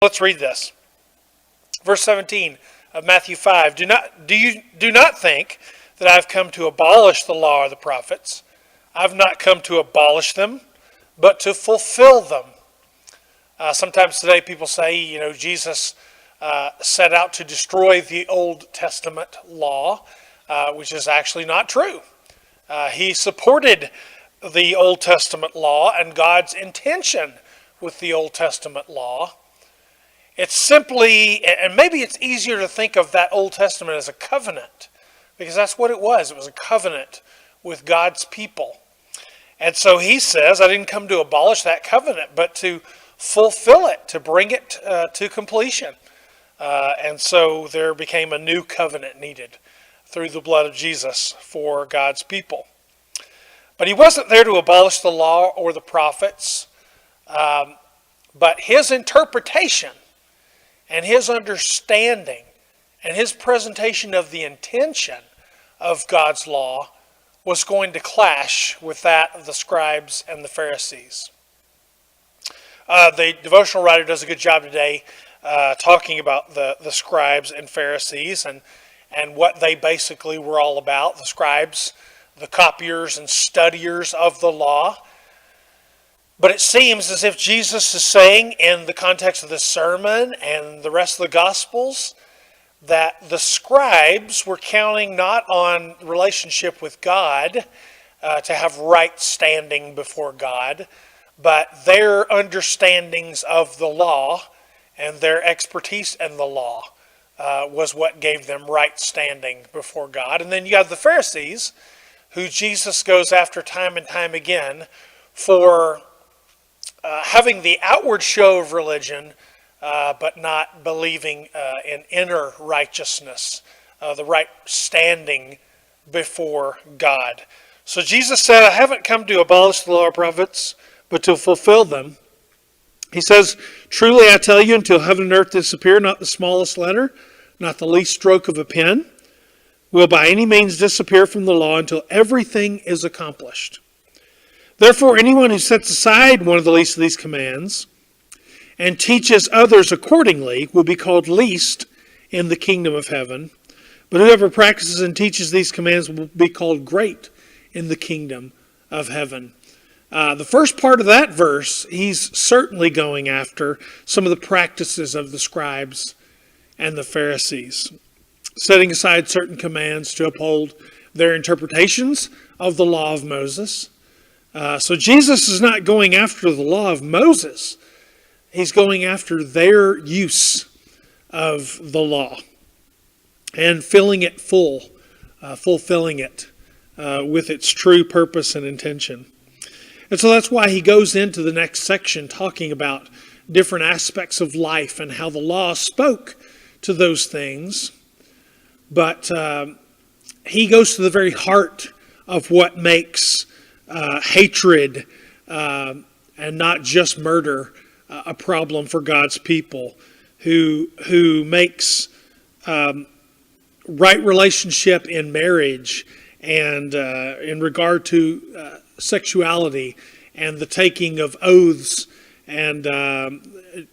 Let's read this. Verse 17 of Matthew 5. Do not think that I've come to abolish the law or the prophets. I've not come to abolish them, but to fulfill them. Sometimes today people say, Jesus set out to destroy the Old Testament law, which is actually not true. He supported the Old Testament law and God's intention with the Old Testament law. It's simply, and maybe it's easier to think of that Old Testament as a covenant, because that's what it was. It was a covenant with God's people. And so he says, I didn't come to abolish that covenant, but to fulfill it, to bring it to completion. And so there became a new covenant needed through the blood of Jesus for God's people. But he wasn't there to abolish the law or the prophets, but his interpretation and his understanding and his presentation of the intention of God's law was going to clash with that of the scribes and the Pharisees. The devotional writer does a good job today talking about the scribes and Pharisees and what they basically were all about. The scribes, the copiers and studiers of the law. But it seems as if Jesus is saying in the context of this sermon and the rest of the Gospels that the scribes were counting not on relationship with God to have right standing before God, but their understandings of the law and their expertise in the law was what gave them right standing before God. And then you have the Pharisees, who Jesus goes after time and time again for having the outward show of religion, but not believing in inner righteousness, the right standing before God. So Jesus said, I haven't come to abolish the law or prophets, but to fulfill them. He says, truly I tell you, until heaven and earth disappear, not the smallest letter, not the least stroke of a pen, will by any means disappear from the law until everything is accomplished. Therefore, anyone who sets aside one of the least of these commands and teaches others accordingly will be called least in the kingdom of heaven. But whoever practices and teaches these commands will be called great in the kingdom of heaven. The first part of that verse, he's certainly going after some of the practices of the scribes and the Pharisees, setting aside certain commands to uphold their interpretations of the law of Moses. So Jesus is not going after the law of Moses. He's going after their use of the law and filling it full, fulfilling it with its true purpose and intention. And so that's why he goes into the next section talking about different aspects of life and how the law spoke to those things. But he goes to the very heart of what makes hatred and not just murder a problem for God's people, who makes right relationship in marriage and in regard to sexuality and the taking of oaths and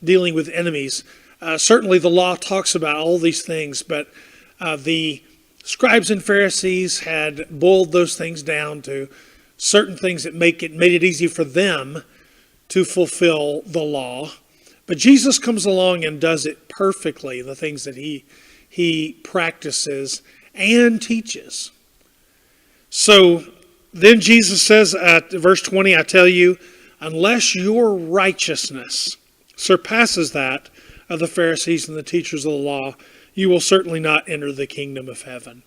dealing with enemies. Certainly the law talks about all these things, but the scribes and Pharisees had boiled those things down to certain things that made it easy for them to fulfill the law. But Jesus comes along and does it perfectly, the things that he practices and teaches. So then Jesus says at verse 20, I tell you, unless your righteousness surpasses that of the Pharisees and the teachers of the law, you will certainly not enter the kingdom of heaven.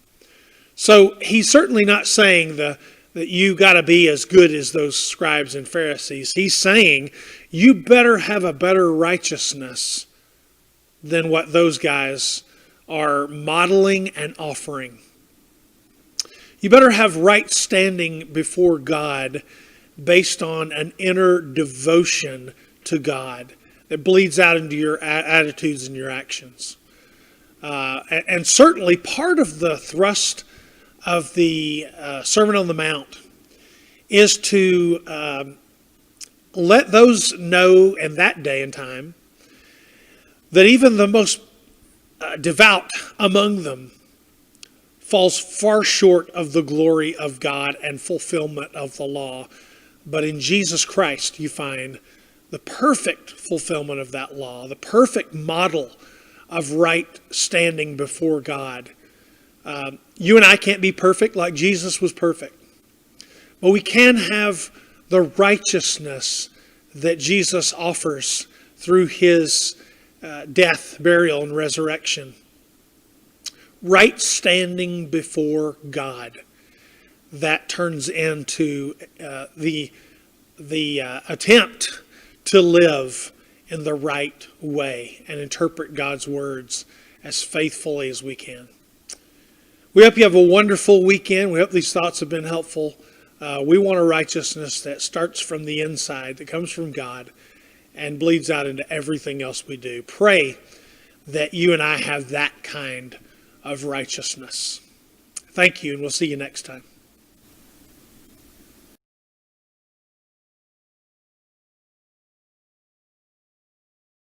So he's certainly not saying that you got to be as good as those scribes and Pharisees. He's saying you better have a better righteousness than what those guys are modeling and offering. You better have right standing before God based on an inner devotion to God that bleeds out into your attitudes and your actions. And certainly part of the thrust of the Sermon on the Mount is to let those know in that day and time that even the most devout among them falls far short of the glory of God and fulfillment of the law. But in Jesus Christ, you find the perfect fulfillment of that law, the perfect model of right standing before God. You and I can't be perfect like Jesus was perfect, but we can have the righteousness that Jesus offers through his death, burial, and resurrection. Right standing before God. That turns into the attempt to live in the right way and interpret God's words as faithfully as we can. We hope you have a wonderful weekend. We hope these thoughts have been helpful. We want a righteousness that starts from the inside, that comes from God, and bleeds out into everything else we do. Pray that you and I have that kind of righteousness. Thank you, and we'll see you next time.